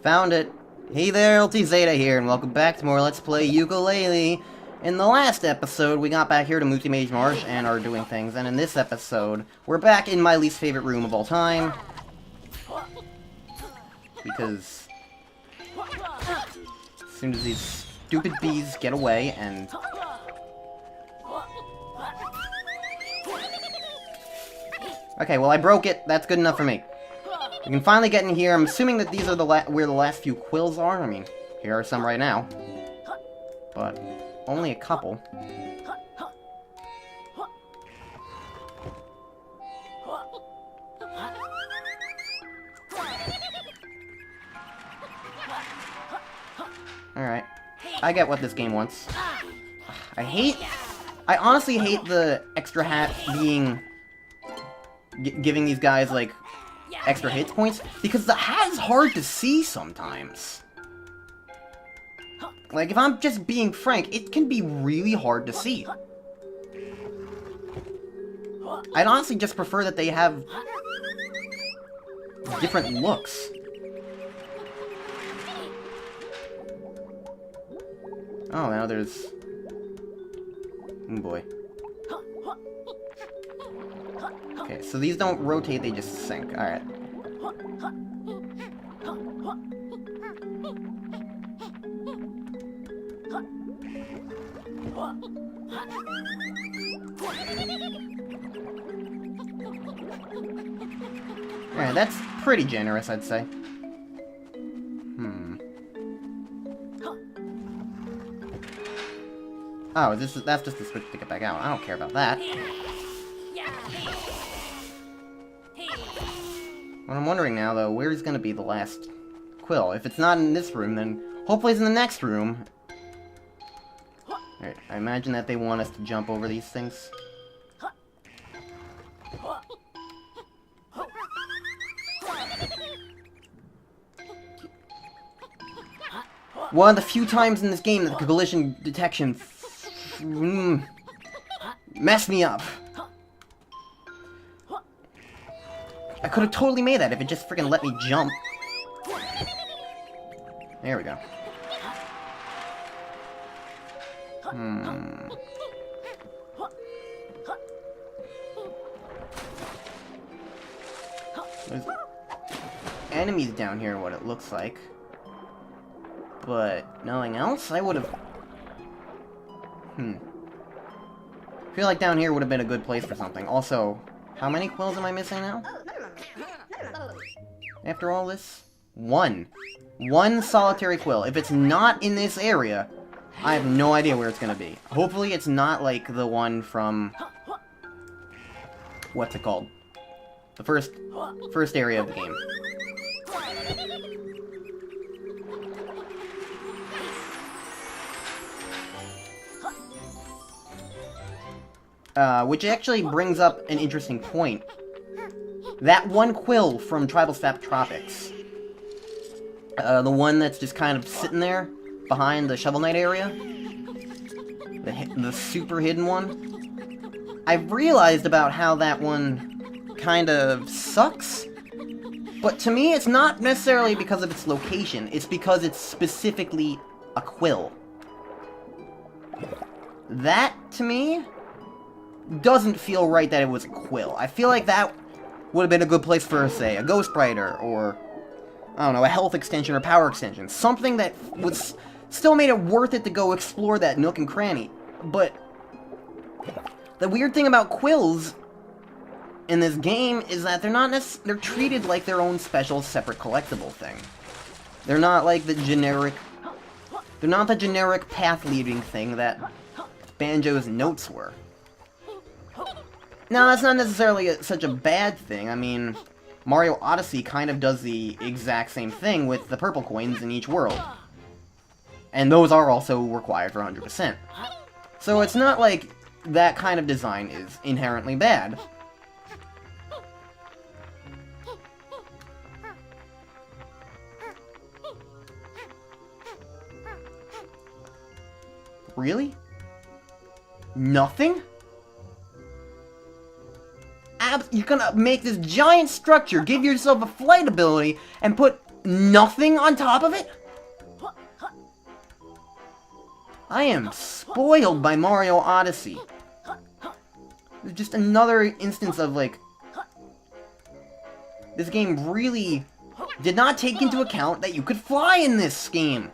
Found it. Hey there, Ultizeta here, and welcome back to more Let's Play Yooka-Laylee. In the last episode, we got back here to Multi-Mage Marsh and are doing things, and in this episode, we're back in my least favorite room of all time. Because as soon as these stupid bees get away and... Okay, well I broke it. That's good enough for me. We can finally get in here. I'm assuming that these are where the last few quills are. I mean, here are some right now. But only a couple. Alright. I get what this game wants. I honestly hate the extra hat being... giving these guys, like, extra hit points, because the hat is hard to see sometimes. Like, if I'm just being frank, it can be really hard to see. I'd honestly just prefer that they have different looks. Oh, now there's... oh boy. Okay, so these don't rotate, they just sink. Alright. Alright, that's pretty generous, I'd say. Oh, that's just the switch to get back out. I don't care about that. What I'm wondering now, though, where's gonna be the last quill? If it's not in this room, then hopefully it's in the next room. Alright, I imagine that they want us to jump over these things. One of the few times in this game that the collision detection messed me up. I could have totally made that if it just freaking let me jump. There we go. There's enemies down here, what it looks like. But nothing else? I would have... I feel like down here would have been a good place for something. Also, how many quills am I missing now? After all this? One. One solitary quill. If it's not in this area, I have no idea where it's gonna be. Hopefully it's not like the one from... what's it called? The first area of the game. Which actually brings up an interesting point. That one quill from Tribal Staff Tropics. The one that's just kind of sitting there, behind the Shovel Knight area. The super hidden one. I've realized about how that one kind of sucks. But to me, it's not necessarily because of its location. It's because it's specifically a quill. That, to me, doesn't feel right that it was a quill. I feel like that would have been a good place for, say, a Ghost Rider, or, I don't know, a health extension or power extension. Something that was still made it worth it to go explore that nook and cranny. But the weird thing about quills in this game is that they're treated like their own special, separate collectible thing. They're not like the generic... they're not the generic path-leading thing that Banjo's notes were. Now, that's not necessarily such a bad thing. I mean, Mario Odyssey kind of does the exact same thing with the purple coins in each world. And those are also required for 100%. So it's not like that kind of design is inherently bad. Really? Nothing? you're gonna make this giant structure, give yourself a flight ability, and put nothing on top of it? I am spoiled by Mario Odyssey. Just another instance of, like, this game really did not take into account that you could fly in this game.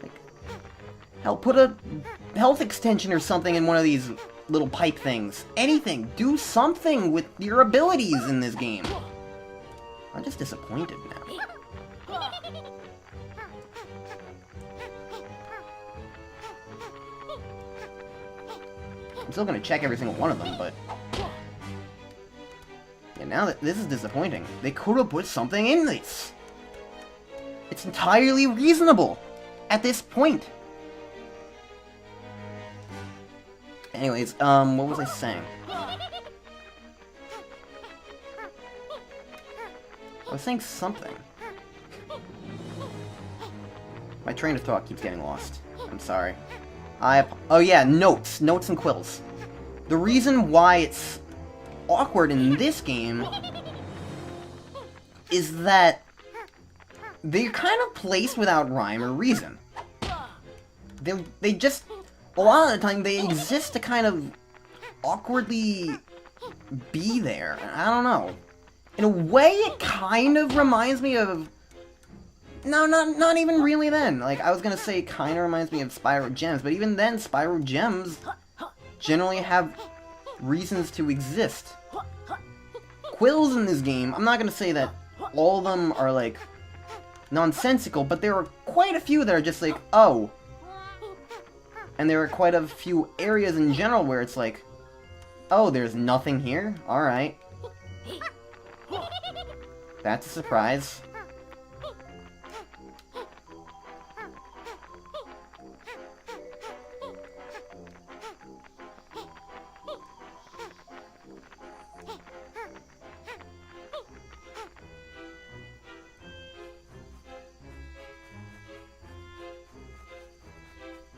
Like, hell, put a health extension or something in one of these little pipe things. Anything. Do something with your abilities in this game. I'm just disappointed now. I'm still gonna check every single one of them, but... yeah, now that this is disappointing. They could have put something in this. It's entirely reasonable at this point. Anyways, what was I saying? I was saying something. My train of thought keeps getting lost. I'm sorry. Oh yeah, notes. Notes and quills. The reason why it's awkward in this game is that they're kind of placed without rhyme or reason. They just, a lot of the time, they exist to kind of awkwardly be there. I don't know. In a way, it kind of reminds me of... no, not even really then. Like, I was gonna say it kind of reminds me of Spyro Gems, but even then, Spyro Gems generally have reasons to exist. Quills in this game, I'm not gonna say that all of them are, like, nonsensical, but there are quite a few that are just like, oh. And there are quite a few areas in general where it's like, oh, there's nothing here? Alright. That's a surprise.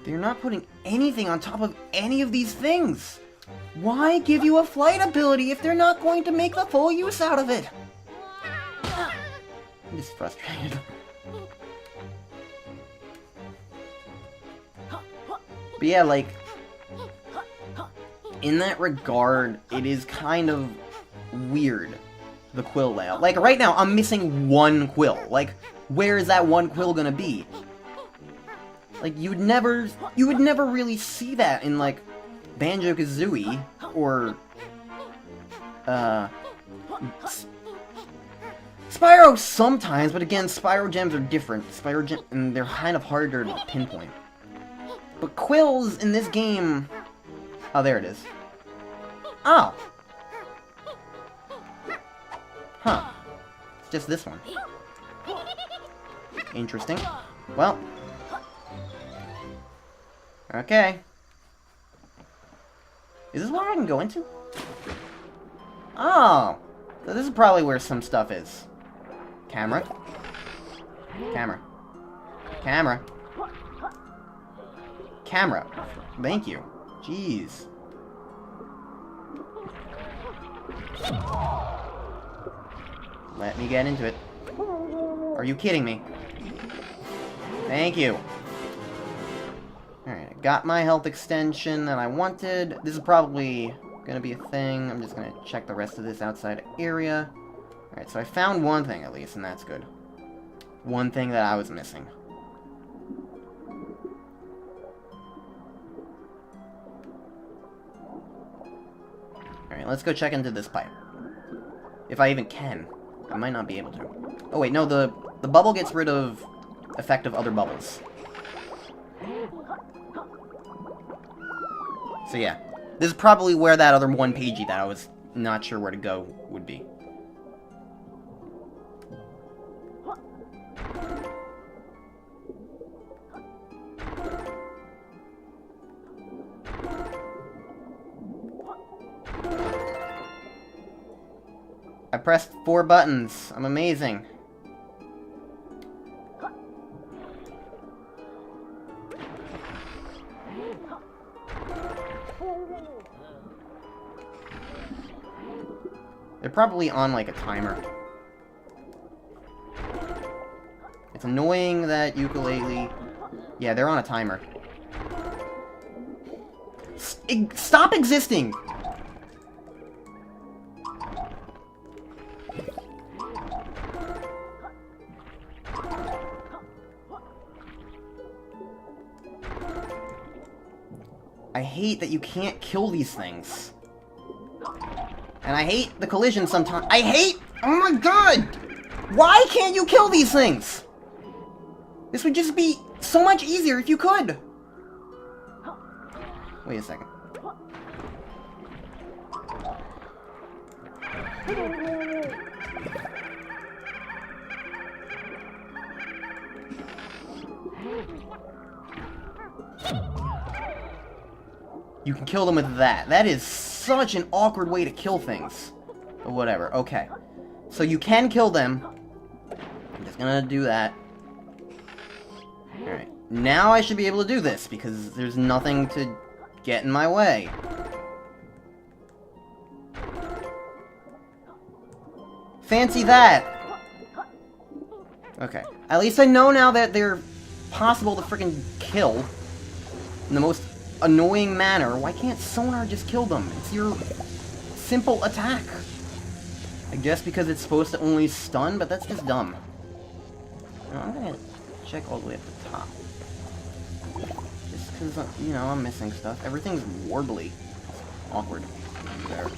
They're not putting anything on top of any of these things. Why give you a flight ability if they're not going to make the full use out of it? I'm just frustrated. But yeah, like, in that regard, it is kind of weird, the quill layout. Like, right now, I'm missing one quill. Like, where is that one quill gonna be? Like, you would never really see that in, like, Banjo-Kazooie, or, Spyro sometimes, but again, Spyro Gems are different. And they're kind of harder to pinpoint. But quills in this game... oh, there it is. Oh! Huh. It's just this one. Interesting. Well... okay. Is this where I can go into? Oh! So this is probably where some stuff is. Camera. Camera. Camera. Camera. Thank you. Jeez. Let me get into it. Are you kidding me? Thank you. Alright, I got my health extension that I wanted. This is probably gonna be a thing. I'm just gonna check the rest of this outside area. Alright, so I found one thing at least, and that's good. One thing that I was missing. Alright, let's go check into this pipe. If I even can. I might not be able to. Oh wait, no, the bubble gets rid of effect of other bubbles. So yeah, this is probably where that other one pagey that I was not sure where to go would be. I pressed 4 buttons. I'm amazing. They're probably on, like, a timer. It's annoying that Yooka-Laylee... Yeah, they're on a timer. Stop existing! I hate that you can't kill these things. And I hate the collision sometimes. I hate... Oh my god! Why can't you kill these things? This would just be so much easier if you could. Wait a second. You can kill them with that. That is such an awkward way to kill things. But whatever, okay. So you can kill them. I'm just gonna do that. Alright. Now I should be able to do this, because there's nothing to get in my way. Fancy that! Okay. At least I know now that they're possible to freaking kill in the most annoying manner. Why can't sonar just kill them? It's your simple attack. I guess because it's supposed to only stun, but that's just dumb. No, I'm gonna check all the way at the top. Just because, you know, I'm missing stuff. Everything's warbly. Awkward. There.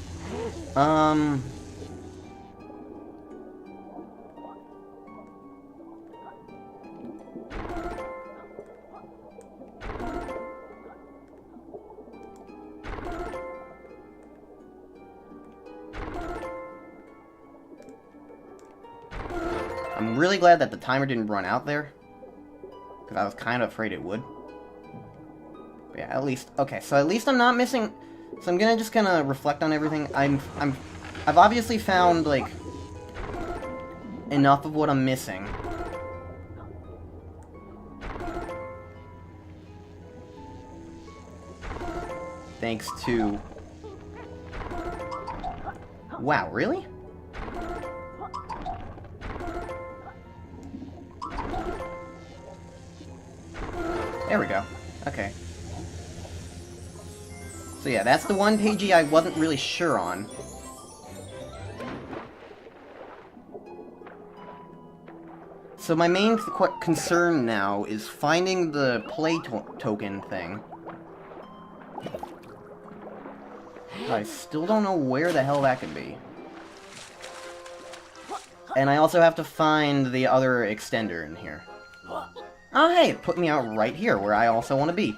I'm really glad that the timer didn't run out there, because I was kind of afraid it would. But yeah, at least, okay, so at least I'm not missing, so I'm just gonna reflect on everything. I've obviously found, like, enough of what I'm missing. Thanks to... Wow, really? There we go. Okay. So yeah, that's the one pagey I wasn't really sure on. So my main concern now is finding the play token thing. I still don't know where the hell that could be. And I also have to find the other extender in here. Oh hey, it put me out right here, where I also want to be.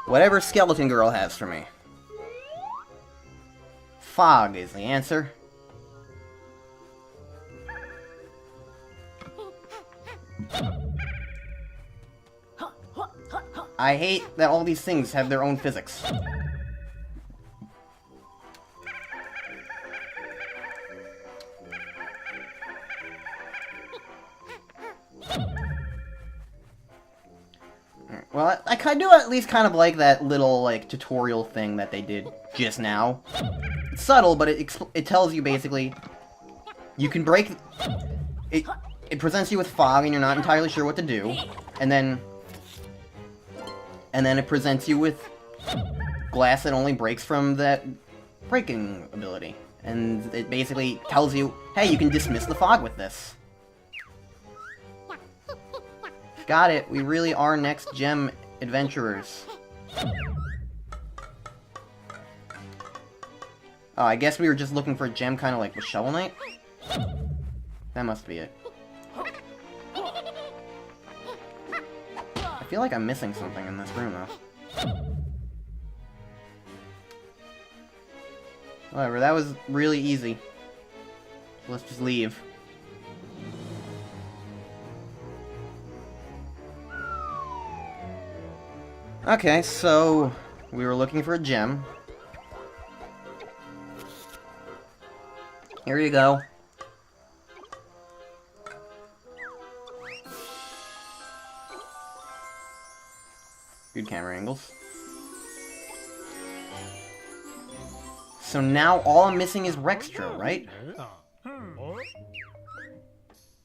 Whatever Skeleton Girl has for me. Fog is the answer. I hate that all these things have their own physics. Well, I do at least kind of like that little, like, tutorial thing that they did just now. It's subtle, but it tells you, basically, you can break... It presents you with fog, and you're not entirely sure what to do. And then it presents you with glass that only breaks from that breaking ability. And it basically tells you, hey, you can dismiss the fog with this. Got it. We really are next gem adventurers. Oh, I guess we were just looking for a gem kind of like with Shovel Knight? That must be it. I feel like I'm missing something in this room, though. Whatever, that was really easy. Let's just leave. Okay, so we were looking for a gem. Here you go. Good camera angles. So now all I'm missing is Rextra, right?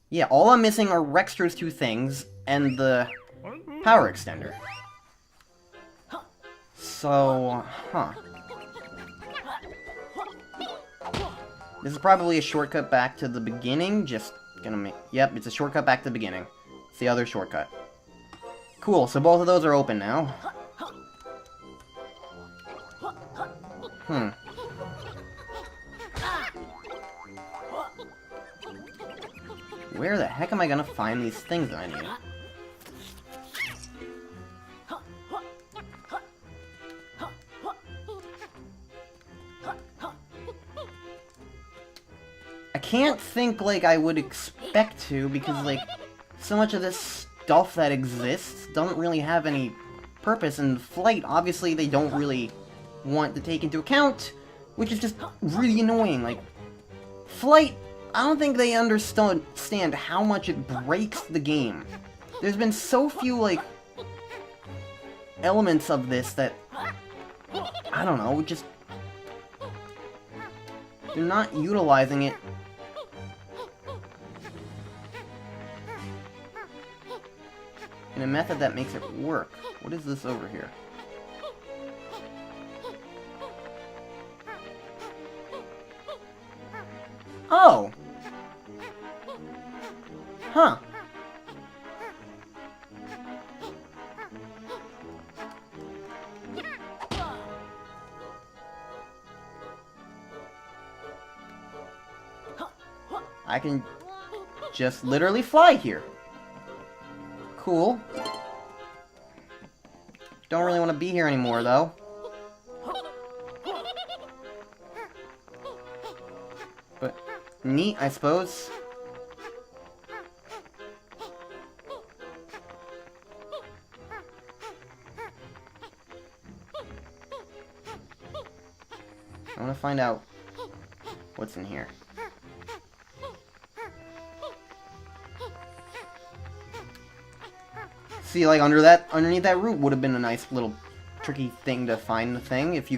Yeah, all I'm missing are Rextra's 2 things, and the power extender. So, huh. This is probably a shortcut back to the beginning, just gonna make... Yep, it's a shortcut back to the beginning. It's the other shortcut. Cool, so both of those are open now. Where the heck am I gonna find these things that I need? I can't think like I would expect to, because like, so much of this stuff that exists doesn't really have any purpose, and Flight, obviously they don't really want to take into account, which is just really annoying. Like, Flight, I don't think they understand how much it breaks the game. There's been so few, like, elements of this that, I don't know, just... They're not utilizing it in a method that makes it work. What is this over here? Oh! Huh. I can just literally fly here. Cool. Don't really want to be here anymore, though. But neat, I suppose. I want to find out what's in here. See, like, underneath that root would have been a nice little tricky thing to find the thing, if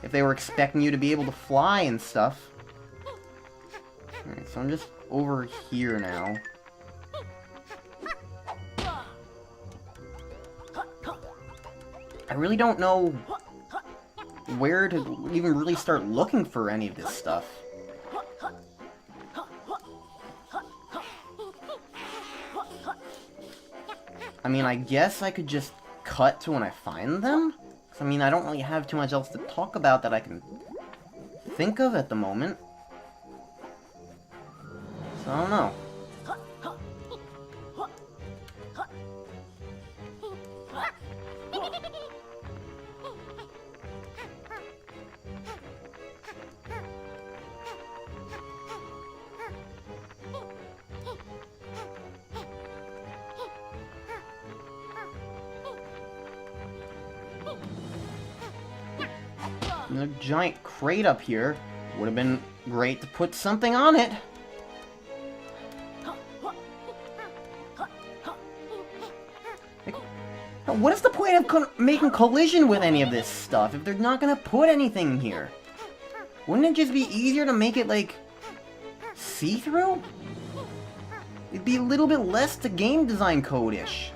they were expecting you to be able to fly and stuff. Alright, so I'm just over here now. I really don't know where to even really start looking for any of this stuff. I mean, I guess I could just cut to when I find them? 'Cause, I mean, I don't really have too much else to talk about that I can think of at the moment. So, I don't know. A giant crate up here. Would have been great to put something on it. Like, what is the point of making collision with any of this stuff if they're not gonna put anything here? Wouldn't it just be easier to make it, like, see-through? It'd be a little bit less to game design code-ish.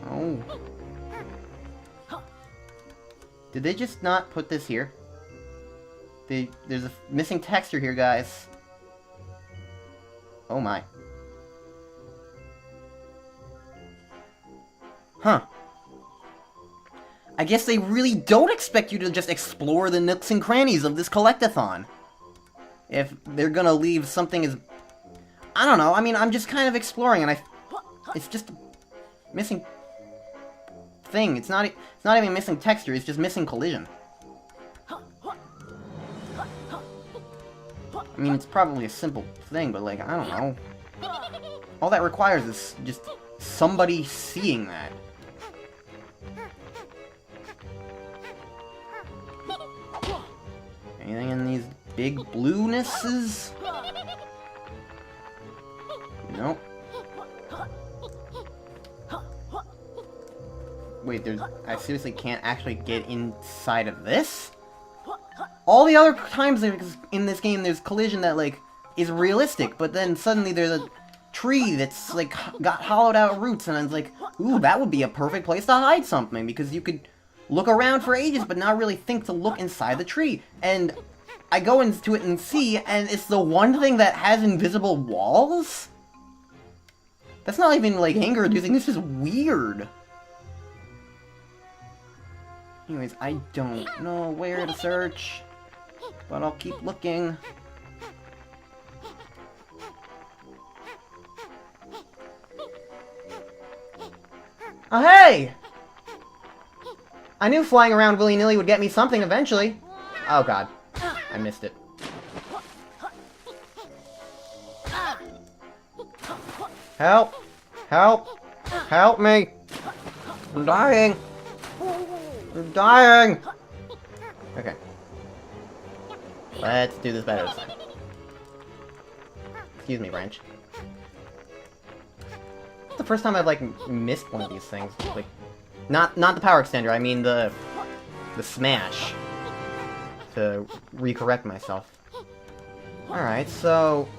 Oh. Did they just not put this here? There's a missing texture here, guys. Oh my. Huh. I guess they really don't expect you to just explore the nooks and crannies of this collectathon. If they're gonna leave something as... I don't know, I mean, I'm just kind of exploring, and it's just missing... thing. It's not even missing texture, it's just missing collision. I mean, it's probably a simple thing, but like, I don't know. All that requires is just somebody seeing that. Anything in these big bluenesses? Nope. Wait, I seriously can't actually get inside of this? All the other times in this game there's collision that, like, is realistic, but then suddenly there's a tree that's, like, got hollowed out roots, and it's like, ooh, that would be a perfect place to hide something, because you could look around for ages but not really think to look inside the tree. And I go into it and see, and it's the one thing that has invisible walls? That's not even, like, anger-inducing, this is weird. Anyways, I don't know where to search, but I'll keep looking. Oh, hey! I knew flying around willy-nilly would get me something eventually. Oh, God. I missed it. Help! Help! Help me! I'm dying! I'm dying! Okay. Let's do this better this time. Excuse me, Wrench. It's the first time I've, like, missed one of these things. Like, not the power extender, I mean the smash. To recorrect myself. Alright, so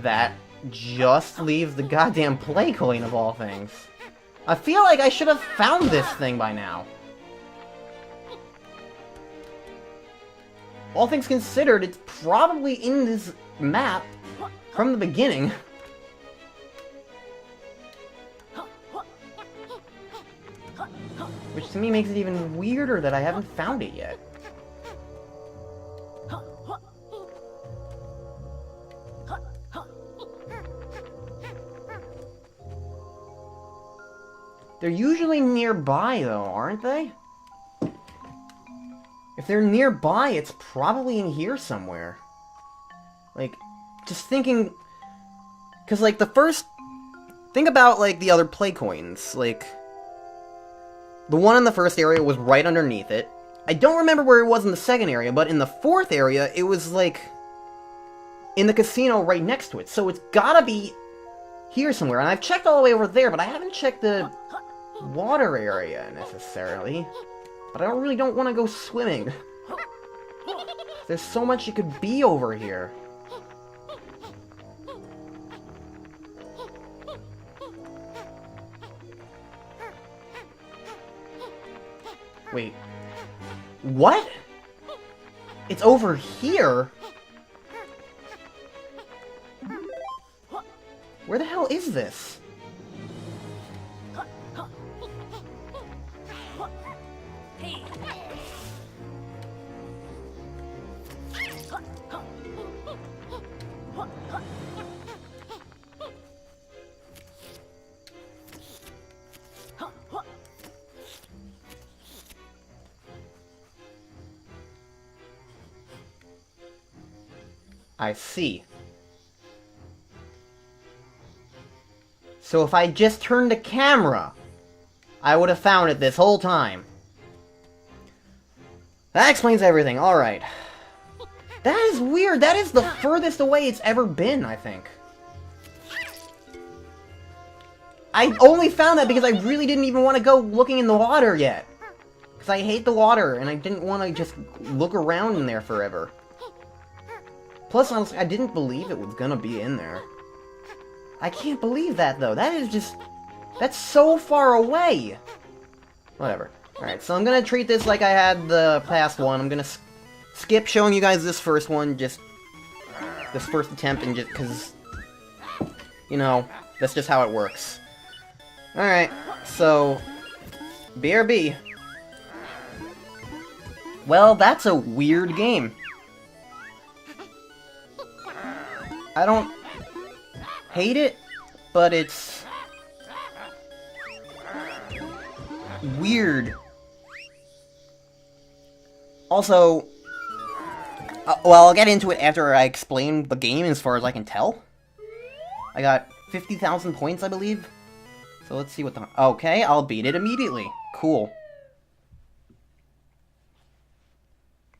that just leaves the goddamn play coin of all things. I feel like I should have found this thing by now. All things considered, it's probably in this map from the beginning. Which to me makes it even weirder that I haven't found it yet. They're usually nearby, though, aren't they? If they're nearby, it's probably in here somewhere. Like, just thinking... Because, like, the first... Think about, like, the other play coins. Like, the one in the first area was right underneath it. I don't remember where it was in the second area, but in the fourth area, it was, like, in the casino right next to it. So it's gotta be here somewhere. And I've checked all the way over there, but I haven't checked the water area, necessarily. But I really don't want to go swimming. There's so much it could be over here. Wait. What? It's over here? Where the hell is this? I see. So if I just turned the camera, I would have found it this whole time. That explains everything, alright. That is weird, that is the furthest away it's ever been, I think. I only found that because I really didn't even want to go looking in the water yet. Because I hate the water, and I didn't want to just look around in there forever. Plus, honestly, I didn't believe it was gonna be in there. I can't believe that, though. That is just... That's so far away! Whatever. Alright, so I'm gonna treat this like I had the past one. I'm gonna skip showing you guys this first one, just... This first attempt, and just... Because... You know, that's just how it works. Alright, so... BRB. Well, that's a weird game. I don't hate it, but it's weird. Also, well, I'll get into it after I explain the game as far as I can tell. I got 50,000 points, I believe. So let's see what the... Okay, I'll beat it immediately. Cool.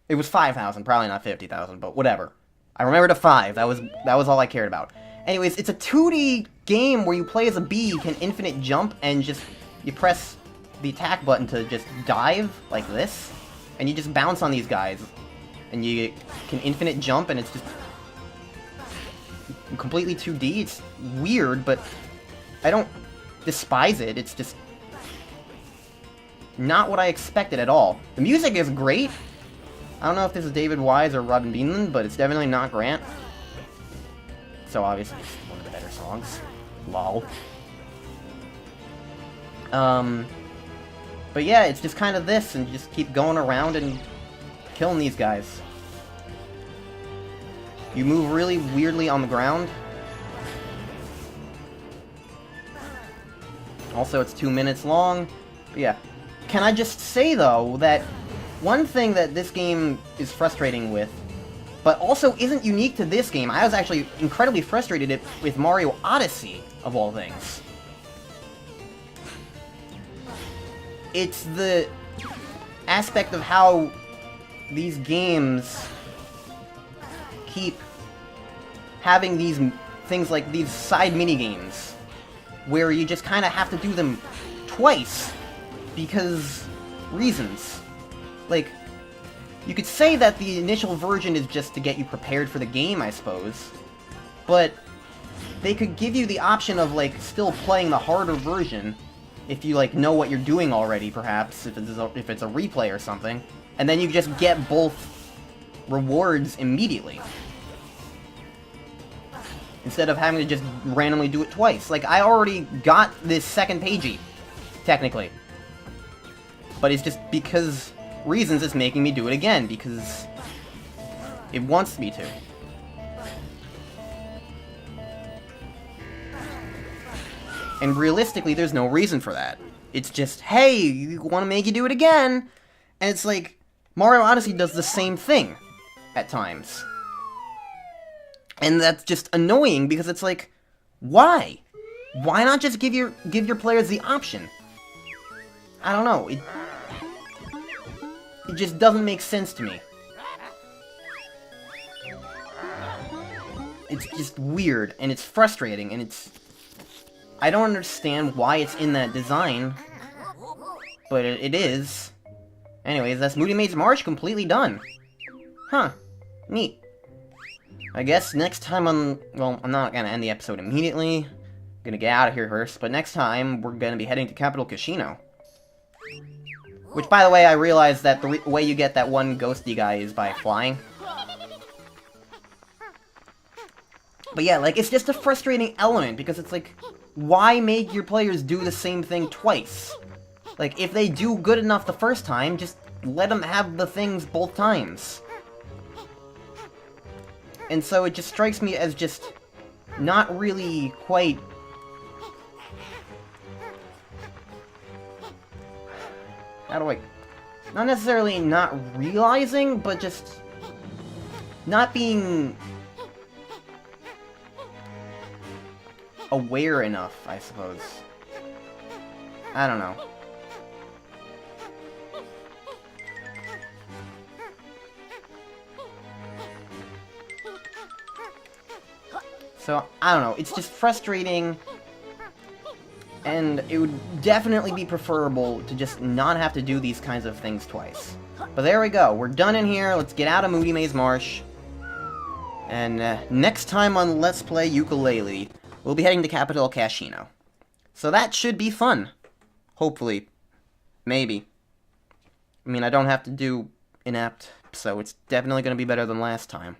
It was 5,000, probably not 50,000, but whatever. I remembered a 5. That was all I cared about. Anyways, it's a 2D game where you play as a bee, you can infinite jump, and just... You press the attack button to just dive like this, and you just bounce on these guys, and you can infinite jump, and it's just completely 2D. It's weird, but I don't despise it. It's just not what I expected at all. The music is great. I don't know if this is David Wise or Robin Beanland, but it's definitely not Grant. So obviously it's one of the better songs. Lol. But yeah, it's just kind of this, and you just keep going around and killing these guys. You move really weirdly on the ground. Also, it's 2 minutes long. But yeah. Can I just say, though, that one thing that this game is frustrating with, but also isn't unique to this game, I was actually incredibly frustrated with Mario Odyssey, of all things. It's the aspect of how these games keep having these things like these side minigames, where you just kind of have to do them twice, because reasons. Like, you could say that the initial version is just to get you prepared for the game, I suppose, but they could give you the option of, like, still playing the harder version, if you, like, know what you're doing already, perhaps, if it's a replay or something, and then you just get both rewards immediately, instead of having to just randomly do it twice. Like, I already got this second pagey, technically, but it's just because reasons it's making me do it again, because it wants me to. And realistically, there's no reason for that. It's just, hey, you want to make you do it again? And it's like, Mario Odyssey does the same thing at times. And that's just annoying, because it's like, why? Why not just give your players the option? I don't know. It just doesn't make sense to me. It's just weird, and it's frustrating, and it's... I don't understand why it's in that design, but it is. Anyways, that's Moody Maid's March completely done. Huh. Neat. I guess next time on... Well, I'm not gonna end the episode immediately. I'm gonna get out of here first, but next time, we're gonna be heading to Capital Casino. Which, by the way, I realized that the way you get that one ghosty guy is by flying. But yeah, like, it's just a frustrating element, because it's like, why make your players do the same thing twice? Like, if they do good enough the first time, just let them have the things both times. And so it just strikes me as just not really quite... How do I... Not necessarily not realizing, but just not being aware enough, I suppose. I don't know. So, I don't know, it's just frustrating, and it would definitely be preferable to just not have to do these kinds of things twice. But there we go, we're done in here, let's get out of Moody Maid's Marsh, and next time on Let's Play Yooka-Laylee, we'll be heading to Capital Casino. So that should be fun. Hopefully. Maybe. I mean, I don't have to do Inept, so it's definitely going to be better than last time.